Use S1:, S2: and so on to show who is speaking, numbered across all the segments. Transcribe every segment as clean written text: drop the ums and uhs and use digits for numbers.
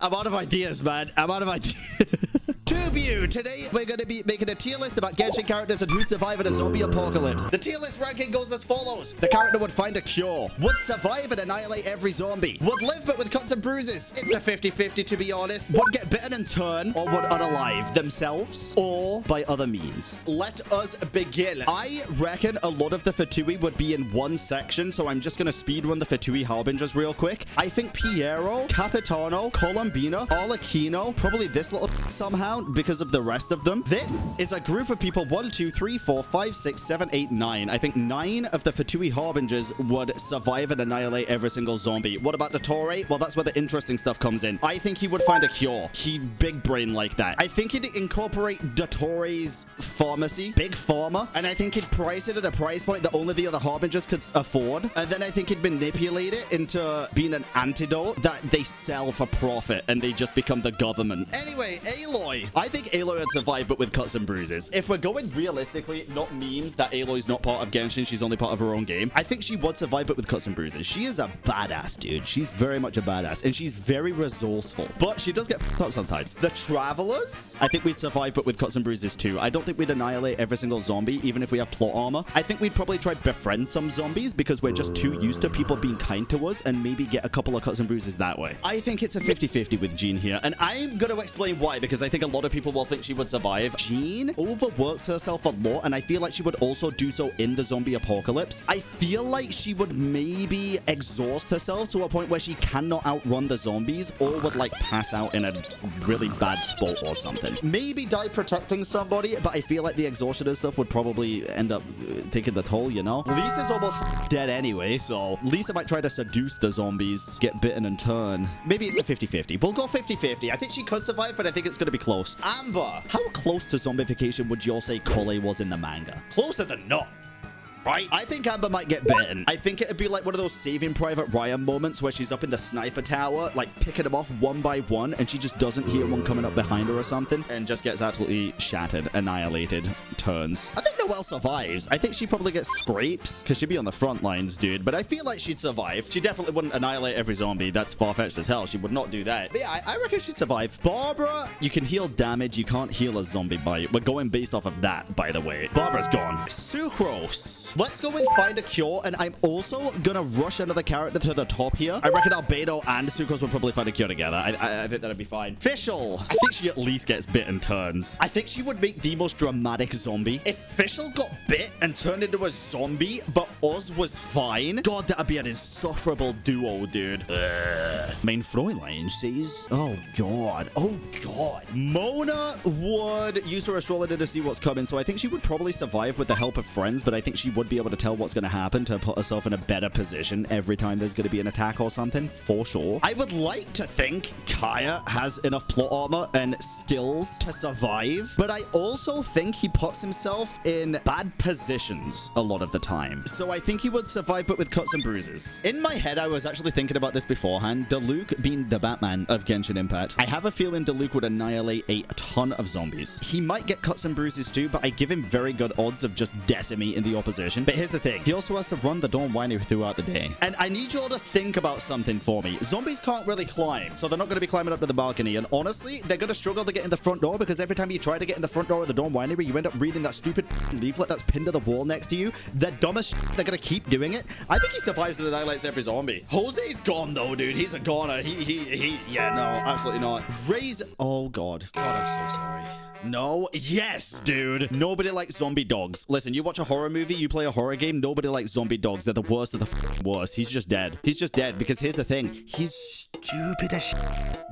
S1: I'm out of ideas, man. I'm out of ideas. Today, we're going to be making a tier list about Genshin characters and who'd survive in a zombie apocalypse. The tier list ranking goes as follows. The character would find a cure, would survive and annihilate every zombie, would live but with cuts and bruises. It's a 50-50 to be honest. Would get bitten and turn, or would unalive themselves or by other means. Let us begin. I reckon a lot of the Fatui would be in one section, so I'm just going to speedrun the Fatui Harbingers real quick. I think Piero, Capitano, Colombina, Arlecchino, probably this little somehow because of the rest of them. This is a group of people. 1, 2, 3, 4, 5, 6, 7, 8, 9. I think 9 of the Fatui Harbingers would survive and annihilate every single zombie. What about Dottore? Well, that's where the interesting stuff comes in. I think he would find a cure. He big brain like that. I think he'd incorporate Dottore's pharmacy, big pharma, and I think he'd price it at a price point that only the other Harbingers could afford. And then I think he'd manipulate it into being an antidote that they sell for profit and they just become the government. Anyway, Aloy. I think Aloy would survive, but with cuts and bruises. If we're going realistically, not memes, that Aloy's not part of Genshin, she's only part of her own game. I think she would survive, but with cuts and bruises. She is a badass, dude. She's very much a badass, and she's very resourceful. But she does get f***ed up sometimes. The Travelers, I think we'd survive, but with cuts and bruises too. I don't think we'd annihilate every single zombie, even if we have plot armor. I think we'd probably try befriend some zombies because we're just too used to people being kind to us and maybe get a couple of cuts and bruises that way. I think it's a 50-50 with Jean here, and I'm going to explain why, because I think a lot of people will think she would survive. Jean overworks herself a lot, and I feel like she would also do so in the zombie apocalypse. I feel like she would maybe exhaust herself to a point where she cannot outrun the zombies, or would like pass out in a really bad spot or something. Maybe die protecting somebody, but I feel like the exhaustion and stuff would probably end up taking the toll, you know? Lisa's almost dead anyway, so Lisa might try to seduce the zombies, get bitten and turn. Maybe it's a 50-50. We'll go 50-50. I think she could survive, but I think it's going to be close. Amber, how close to zombification would you all say Collei was in the manga? Closer than not. Right? I think Amber might get bitten. I think it'd be like one of those Saving Private Ryan moments where she's up in the sniper tower, like picking them off one by one, and she just doesn't hear one coming up behind her or something, and just gets absolutely shattered, annihilated, turns. I think Noelle survives. I think she probably gets scrapes, because she'd be on the front lines, dude, but I feel like she'd survive. She definitely wouldn't annihilate every zombie. That's far-fetched as hell. She would not do that. But yeah, I reckon she'd survive. Barbara, you can heal damage. You can't heal a zombie bite. We're going based off of that, by the way. Barbara's gone. Sucrose. Let's go with find a cure, and I'm also gonna rush another character to the top here. I reckon Albedo and Sucrose will probably find a cure together. I think that'd be fine. Fischl. I think she at least gets bit and turns. I think she would make the most dramatic zombie. If Fischl got bit and turned into a zombie, but Oz was fine, God, that'd be an insufferable duo, dude. Main Fräulein says, oh God. Mona would use her astrologer to see what's coming, so I think she would probably survive with the help of friends, but I think she would be able to tell what's going to happen to put herself in a better position every time there's going to be an attack or something, for sure. I would like to think Kaya has enough plot armor and skills to survive, but I also think he puts himself in bad positions a lot of the time. So I think he would survive, but with cuts and bruises. In my head, I was actually thinking about this beforehand. Diluc being the Batman of Genshin Impact, I have a feeling Diluc would annihilate a ton of zombies. He might get cuts and bruises too, but I give him very good odds of just decimating the opposition. But here's the thing. He also has to run the Dawn Winery throughout the day. And I need you all to think about something for me. Zombies can't really climb, so they're not going to be climbing up to the balcony. And honestly, they're going to struggle to get in the front door because every time you try to get in the front door of the Dawn Winery, you end up reading that stupid leaflet that's pinned to the wall next to you. The dumbest shit, they're going to keep doing it. I think he survives and annihilates every zombie. Jose's gone though, dude. He's a goner. Yeah, no, absolutely not. Oh, God. God, I'm so sorry. No. Yes, dude. Nobody likes zombie dogs. Listen, you watch a horror movie, you play a horror game, nobody likes zombie dogs. They're the worst of the worst. He's just dead. He's just dead because here's the thing. He's stupid as shit,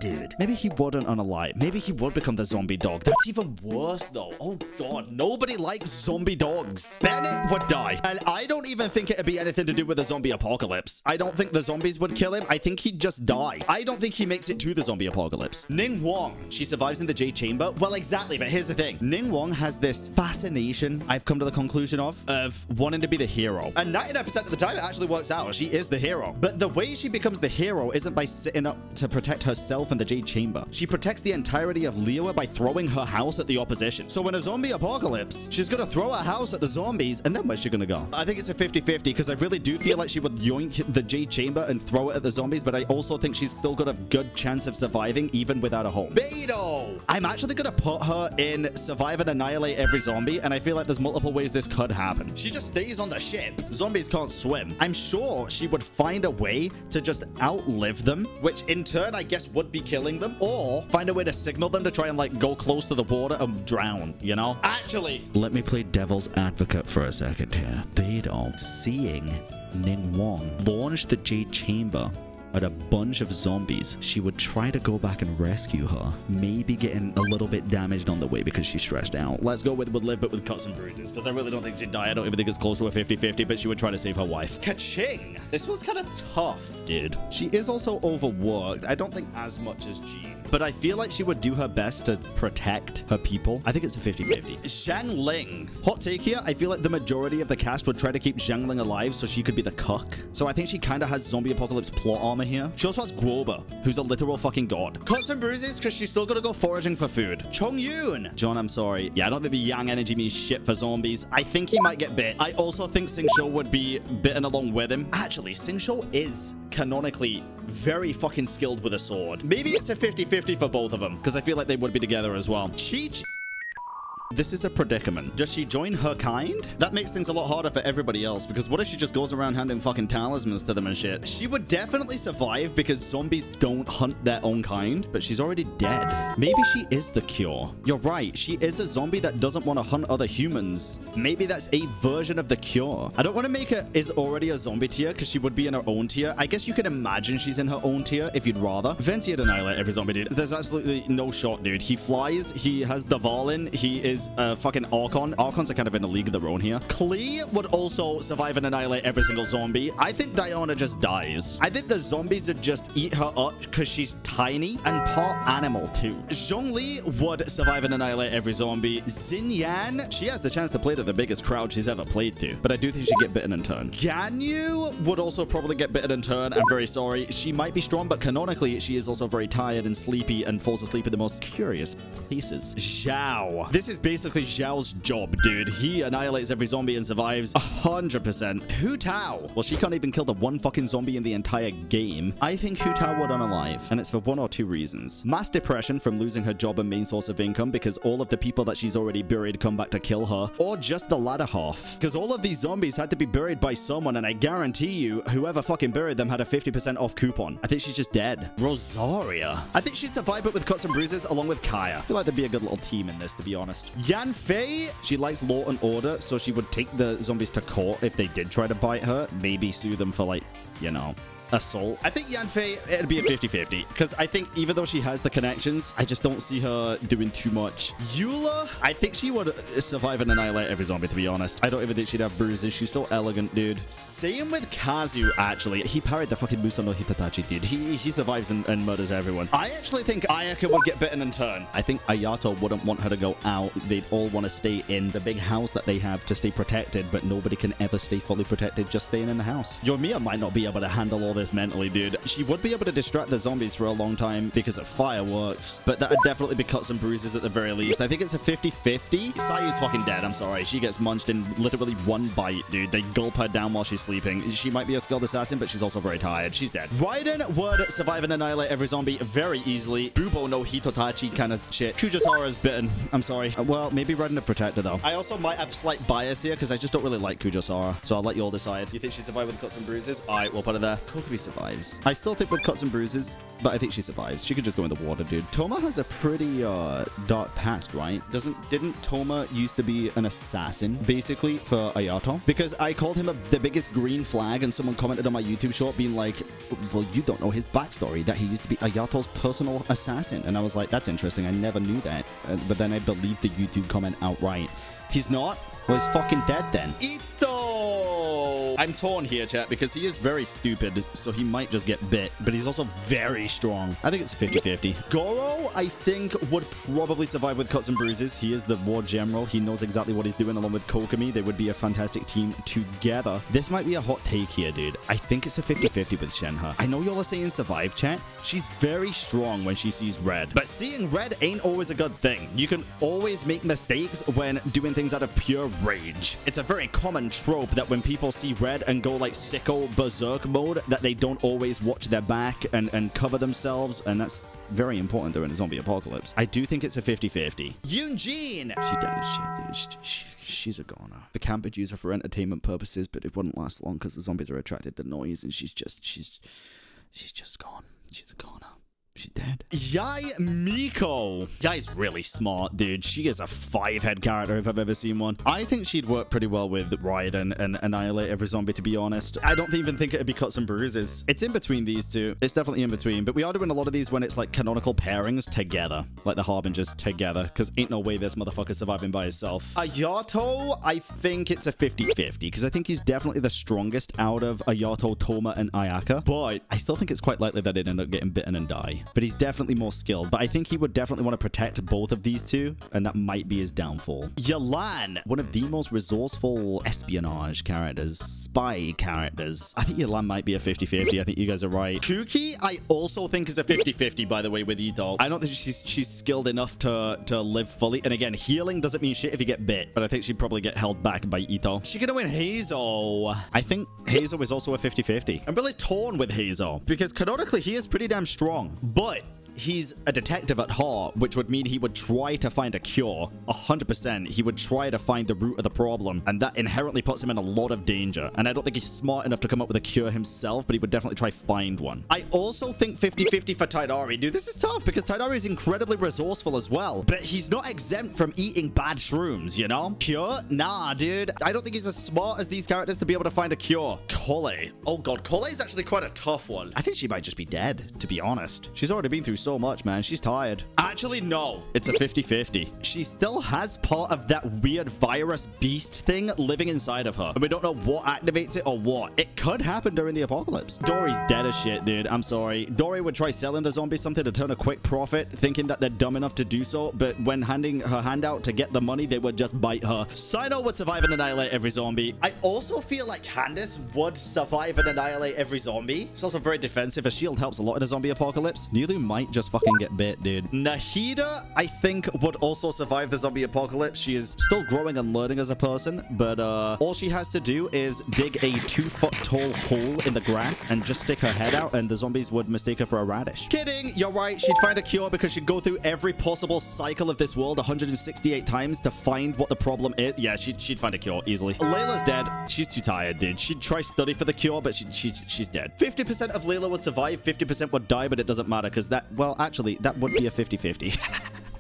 S1: dude. Maybe he wouldn't unalive. Maybe he would become the zombie dog. That's even worse, though. Oh, God. Nobody likes zombie dogs. Bennett would die. And I don't even think it'd be anything to do with the zombie apocalypse. I don't think the zombies would kill him. I think he'd just die. I don't think he makes it to the zombie apocalypse. Ning Huang. She survives in the Jade Chamber. Well, exactly. But here's the thing. Ning Huang has this fascination, I've come to the conclusion of wanting to be the hero. And 99% of the time, it actually works out. She is the hero. But the way she becomes the hero isn't by sitting to protect herself and the Jade Chamber. She protects the entirety of Liyue by throwing her house at the opposition. So in a zombie apocalypse, she's gonna throw her house at the zombies, and then where's she gonna go? I think it's a 50-50 because I really do feel like she would yoink the Jade Chamber and throw it at the zombies, but I also think she's still got a good chance of surviving even without a home. Beto! I'm actually gonna put her in survive and annihilate every zombie, and I feel like there's multiple ways this could happen. She just stays on the ship. Zombies can't swim. I'm sure she would find a way to just outlive them, which in turn I guess would be killing them, or find a way to signal them to try and like go close to the water and drown, you know? Actually, let me play devil's advocate for a second here. Beidou, seeing Ning Wong launch the Jade Chamber at a bunch of zombies, she would try to go back and rescue her, maybe getting a little bit damaged on the way because she's stretched out. Let's go with would live but with cuts and bruises, because I really don't think she'd die. I don't even think it's close to a 50-50, but she would try to save her wife. Ka-ching! This was kind of tough, dude. She is also overworked. I don't think as much as Jean, but I feel like she would do her best to protect her people. I think it's a 50-50. Zhang Ling. Hot take here. I feel like the majority of the cast would try to keep Zhang Ling alive so she could be the cuck. So I think she kind of has zombie apocalypse plot armor here. She also has Grover, who's a literal fucking god. Cuts and bruises because she's still gonna go foraging for food. Chong Yun. John, I'm sorry. Yeah, I don't think the Yang energy means shit for zombies. I think he might get bit. I also think Xing Shou would be bitten along with him. Actually, Xing Shou is canonically very fucking skilled with a sword. Maybe it's a 50-50 for both of them, because I feel like they would be together as well. Cheech. This is a predicament. Does she join her kind? That makes things a lot harder for everybody else, because what if she just goes around handing fucking talismans to them and shit? She would definitely survive because zombies don't hunt their own kind, but she's already dead. Maybe she is the cure. You're right. She is a zombie that doesn't want to hunt other humans. Maybe that's a version of the cure. I don't want to make her is already a zombie tier because she would be in her own tier. I guess you can imagine she's in her own tier if you'd rather. Ventia'd annihilate every zombie, dude. There's absolutely no shot, dude. He flies. He has Dvalin. He is fucking Archon. Archons are kind of in a league of their own here. Klee would also survive and annihilate every single zombie. I think Diana just dies. I think the zombies would just eat her up because she's tiny and part animal too. Zhongli would survive and annihilate every zombie. Xinyan, she has the chance to play to the biggest crowd she's ever played to, but I do think she'd get bitten in turn. Ganyu would also probably get bitten in turn. I'm very sorry. She might be strong, but canonically, she is also very tired and sleepy and falls asleep in the most curious places. Zhao. This is basically Zhao's job, dude. He annihilates every zombie and survives 100%. Hu Tao. Well, she can't even kill the one fucking zombie in the entire game. I think Hu Tao would unalive, and it's for one or two reasons. Mass depression from losing her job and main source of income because all of the people that she's already buried come back to kill her, or just the latter half, because all of these zombies had to be buried by someone, and I guarantee you, whoever fucking buried them had a 50% off coupon. I think she's just dead. Rosaria. I think she'd survive it with cuts and bruises along with Kaya. I feel like there'd be a good little team in this, to be honest. Yan Fei, she likes law and order, so she would take the zombies to court if they did try to bite her. Maybe sue them for, like, you know, assault. I think Yan Fei, it'd be a 50-50 because I think even though she has the connections, I just don't see her doing too much. Eula, I think she would survive and annihilate every zombie, to be honest. I don't even think she'd have bruises. She's so elegant, dude. Same with Kazu, actually. He parried the fucking Musa no Hitatachi, dude. He survives and murders everyone. I actually think Ayaka would get bitten in turn. I think Ayato wouldn't want her to go out. They'd all want to stay in the big house that they have to stay protected, but nobody can ever stay fully protected just staying in the house. Yoimiya might not be able to handle all this mentally, dude. She would be able to distract the zombies for a long time because of fireworks, but that would definitely be cuts and bruises at the very least. I think it's a 50-50. Sayu's fucking dead. I'm sorry. She gets munched in literally one bite, dude. They gulp her down while she's sleeping. She might be a skilled assassin, but she's also very tired. She's dead. Raiden would survive and annihilate every zombie very easily. Bubo no Hitotachi kind of shit. Kujasara is bitten. I'm sorry. Well, maybe Raiden a protector, though. I also might have slight bias here because I just don't really like Kujasara, so I'll let you all decide. You think she'd survive with cuts and bruises? All right, we'll put it there. Kokubi survives. I still think with cuts and bruises, but I think she survives. She could just go in the water, dude. Toma has a pretty dark past, right? Didn't Toma used to be an assassin, basically, for Ayato? Because I called him the biggest green flag, and someone commented on my YouTube short being like, well, you don't know his backstory, that he used to be Ayato's personal assassin. And I was like, that's interesting. I never knew that. But then I believed the YouTube comment outright. He's not? Well, he's fucking dead then. Ito! I'm torn here, chat, because he is very stupid, so he might just get bit, but he's also very strong. I think it's 50-50. Goro, I think, would probably survive with cuts and bruises. He is the war general. He knows exactly what he's doing along with Kokomi. They would be a fantastic team together. This might be a hot take here, dude. I think it's a 50-50 with Shenhe. I know y'all are saying survive, chat. She's very strong when she sees red, but seeing red ain't always a good thing. You can always make mistakes when doing things out of pure rage. It's a very common trope that when people see red and go like sicko berserk mode, that they don't always watch their back and cover themselves, and that's very important during a zombie apocalypse. I do think it's a 50-50. Yoonjin! She dead as shit, dude. She's a goner. The camp would use her for entertainment purposes, but it wouldn't last long because the zombies are attracted to noise, and she's just gone. She's a goner. She's dead. Yai Miko. Yai's really smart, dude. She is a 5-head character if I've ever seen one. I think she'd work pretty well with Raiden and annihilate every zombie, to be honest. I don't even think it'd be cuts and bruises. It's in between these two. It's definitely in between, but we are doing a lot of these when it's like canonical pairings together, like the Harbingers together, because ain't no way this motherfucker's surviving by himself. Ayato, I think it's a 50-50, because I think he's definitely the strongest out of Ayato, Toma, and Ayaka, but I still think it's quite likely that he'd end up getting bitten and die. But he's definitely more skilled. But I think he would definitely want to protect both of these two, and that might be his downfall. Yalan, one of the most resourceful espionage characters, spy characters. I think Yalan might be a 50-50. I think you guys are right. Kuki, I also think is a 50-50, by the way, with Ito. I don't think she's skilled enough to live fully. And again, healing doesn't mean shit if you get bit, but I think she'd probably get held back by Ito. She's gonna win Hazel. I think Hazel is also a 50-50. I'm really torn with Hazel because canonically he is pretty damn strong. But he's a detective at heart, which would mean he would try to find a cure. 100%. He would try to find the root of the problem, and that inherently puts him in a lot of danger. And I don't think he's smart enough to come up with a cure himself, but he would definitely try find one. I also think 50-50 for Tidari. Dude, this is tough because Tidari is incredibly resourceful as well, but he's not exempt from eating bad shrooms, you know? Cure? Nah, dude. I don't think he's as smart as these characters to be able to find a cure. Kole. Oh god, Kole is actually quite a tough one. I think she might just be dead, to be honest. She's already been through so much, man. She's tired. Actually, no. It's a 50-50. She still has part of that weird virus beast thing living inside of her, and we don't know what activates it or what. It could happen during the apocalypse. Dory's dead as shit, dude. I'm sorry. Dory would try selling the zombies something to turn a quick profit, thinking that they're dumb enough to do so, but when handing her hand out to get the money, they would just bite her. Sino would survive and annihilate every zombie. I also feel like Candace would survive and annihilate every zombie. She's also very defensive. A shield helps a lot in a zombie apocalypse. Nulu might just fucking get bit, dude. Nahida, I think, would also survive the zombie apocalypse. She is still growing and learning as a person, but all she has to do is dig a 2-foot tall hole in the grass and just stick her head out, and the zombies would mistake her for a radish. Kidding, you're right. She'd find a cure because she'd go through every possible cycle of this world 168 times to find what the problem is. Yeah, she'd find a cure easily. Layla's dead. She's too tired, dude. She'd try study for the cure, but she's dead. 50% of Layla would survive, 50% would die, but it doesn't matter because that, well, actually, that would be a 50-50.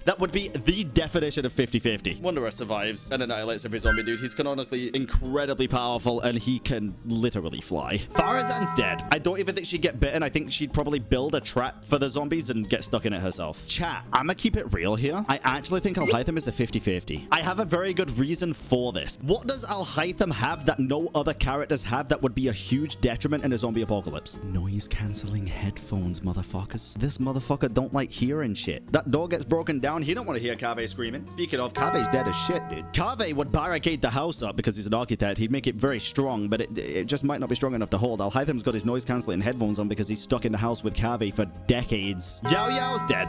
S1: That would be the definition of 50-50. Wanderer survives and annihilates every zombie, dude. He's canonically incredibly powerful, and he can literally fly. Farazan's dead. I don't even think she'd get bitten. I think she'd probably build a trap for the zombies and get stuck in it herself. Chat, I'm gonna keep it real here. I actually think Alhaitham is a 50-50. I have a very good reason for this. What does Alhaitham have that no other characters have that would be a huge detriment in a zombie apocalypse? Noise-canceling headphones, motherfuckers. This motherfucker don't like hearing shit. That door gets broken down. He don't want to hear Kaveh screaming. Speaking of, Kaveh's dead as shit, dude. Kaveh would barricade the house up because he's an architect. He'd make it very strong, but it just might not be strong enough to hold. Alhaitham's got his noise-canceling headphones on because he's stuck in the house with Kaveh for decades. Yao Yao's dead.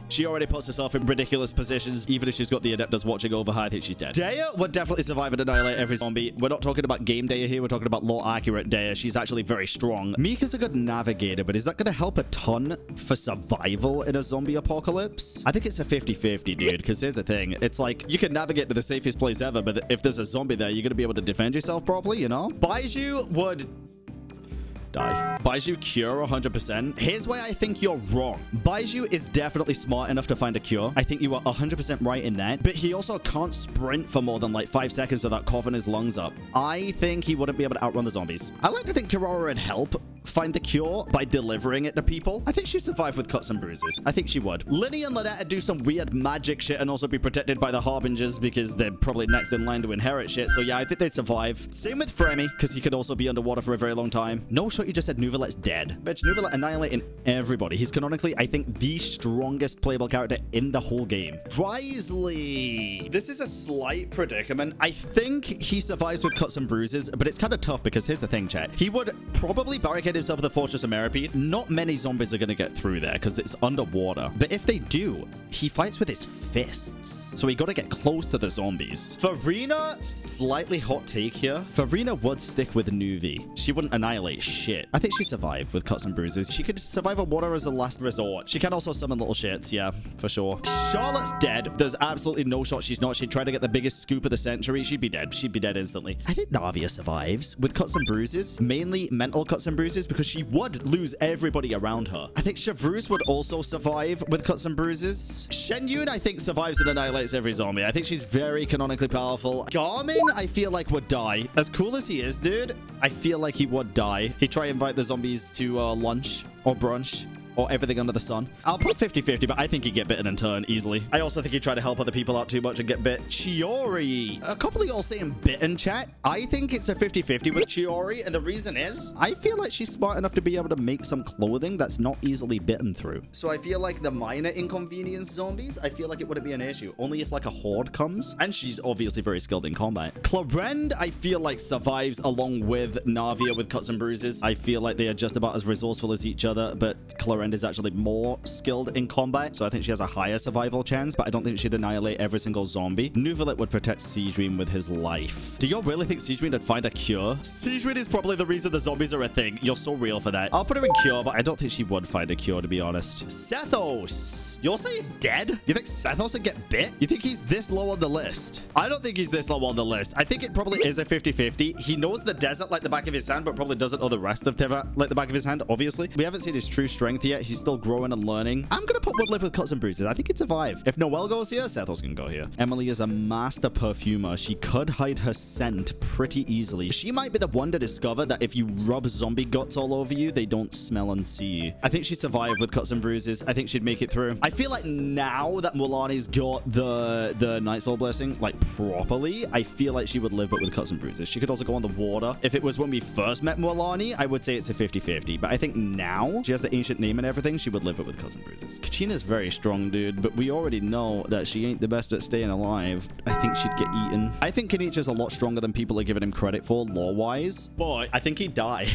S1: She already puts herself in ridiculous positions. Even if she's got the Adeptus watching over her, I think she's dead. Daya would definitely survive and annihilate every zombie. We're not talking about game Daya here. We're talking about lore-accurate Daya. She's actually very strong. Mika's a good navigator, but is that going to help a ton for survival in a zombie apocalypse? I think it's a 50-50, dude, because here's the thing. It's like, you can navigate to the safest place ever, but if there's a zombie there, you're going to be able to defend yourself properly, you know? Baiju would die. Baiju cure 100%. Here's why I think you're wrong. Baiju is definitely smart enough to find a cure. I think you are 100% right in that, but he also can't sprint for more than like 5 seconds without coughing his lungs up. I think he wouldn't be able to outrun the zombies. I like to think Kirara would help find the cure by delivering it to people. I think she'd survive with cuts and bruises. I think she would. Linny and Lynette do some weird magic shit and also be protected by the Harbingers because they're probably next in line to inherit shit. So yeah, I think they'd survive. Same with Fremy, because he could also be underwater for a very long time. No shot, you just said Nuvalet's dead. Bitch, Nuvalet annihilating everybody. He's canonically, I think, the strongest playable character in the whole game. Wriothesley. This is a slight predicament. I think he survives with cuts and bruises, but it's kind of tough because here's the thing, chat. He would probably barricade himself in the Fortress of Meropide. Not many zombies are going to get through there because it's underwater. But if they do, he fights with his fists. So we got to get close to the zombies. Farina, slightly hot take here. Farina would stick with Nuvi. She wouldn't annihilate shit. I think she'd survive with cuts and bruises. She could survive on water as a last resort. She can also summon little shits. Yeah, for sure. Charlotte's dead. There's absolutely no shot she's not. She'd try to get the biggest scoop of the century. She'd be dead. She'd be dead instantly. I think Navia survives with cuts and bruises. Mainly mental cuts and bruises because she would lose everybody around her. I think Chevreuse would also survive with cuts and bruises. Shen Yun, I think, survives and annihilates every zombie. I think she's very canonically powerful. Garmin, I feel like, would die. As cool as he is, dude, I feel like he would die. He'd try to invite the zombies to lunch or brunch or everything under the sun. I'll put 50-50, but I think he'd get bitten and turn easily. I also think he'd try to help other people out too much and get bit. Chiori. A couple of y'all saying bitten, chat. I think it's a 50-50 with Chiori, and the reason is I feel like she's smart enough to be able to make some clothing that's not easily bitten through. So I feel like the minor inconvenience zombies, I feel like it wouldn't be an issue. Only if like a horde comes, and she's obviously very skilled in combat. Clarend, I feel like survives along with Navia with cuts and bruises. I feel like they are just about as resourceful as each other, but Clarend is actually more skilled in combat, so I think she has a higher survival chance, but I don't think she'd annihilate every single zombie. Nuvalet would protect Siegewin with his life. Do y'all really think Siegewin would find a cure? Siegewin is probably the reason the zombies are a thing. You're so real for that. I'll put her in cure, but I don't think she would find a cure, to be honest. Sethos. You're saying dead? You think Sethos would get bit? You think he's this low on the list? I don't think he's this low on the list. I think it probably is a 50-50. He knows the desert like the back of his hand, but probably doesn't know the rest of Teva like the back of his hand, obviously. We haven't seen his true strength yet. He's still growing and learning. I'm gonna put Woodlive with cuts and bruises. I think he'd survive. If Noelle goes here, Sethos can go here. Emily is a master perfumer. She could hide her scent pretty easily. She might be the one to discover that if you rub zombie guts all over you, they don't smell and see you. I think she'd survive with cuts and bruises. I think she'd make it through. I feel like now that Mulaney's got the Night Soul Blessing, like, properly, I feel like she would live, but with cuts and bruises. She could also go on the water. If it was when we first met Mulaney, I would say it's a 50-50. But I think now, she has the ancient name and everything, she would live it with cuts and bruises. Kachina's very strong, dude, but we already know that she ain't the best at staying alive. I think she'd get eaten. I think Kenichi's a lot stronger than people are giving him credit for, lore-wise, but I think he'd die.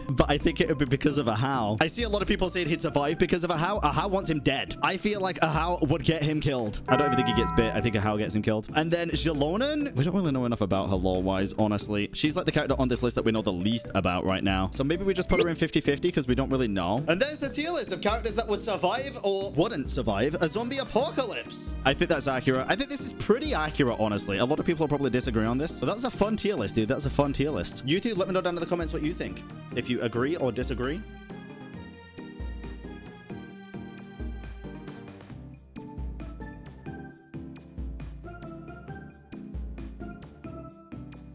S1: But I think it would be because of Ahau. I see a lot of people saying he'd survive because of Ahau. Ahau wants him dead. I feel like Ahau would get him killed. I don't even think he gets bit. I think Ahau gets him killed. And then Jalonen, we don't really know enough about her lore-wise, honestly. She's like the character on this list that we know the least about right now. So maybe we just put her in 50-50 because we don't really know. And there's the tier list of characters that would survive or wouldn't survive a zombie apocalypse. I think that's accurate. I think this is pretty accurate, honestly. A lot of people will probably disagree on this. So that was a fun tier list, dude. That's a fun tier list. You two, let me know down in the comments what you think. If you agree or disagree.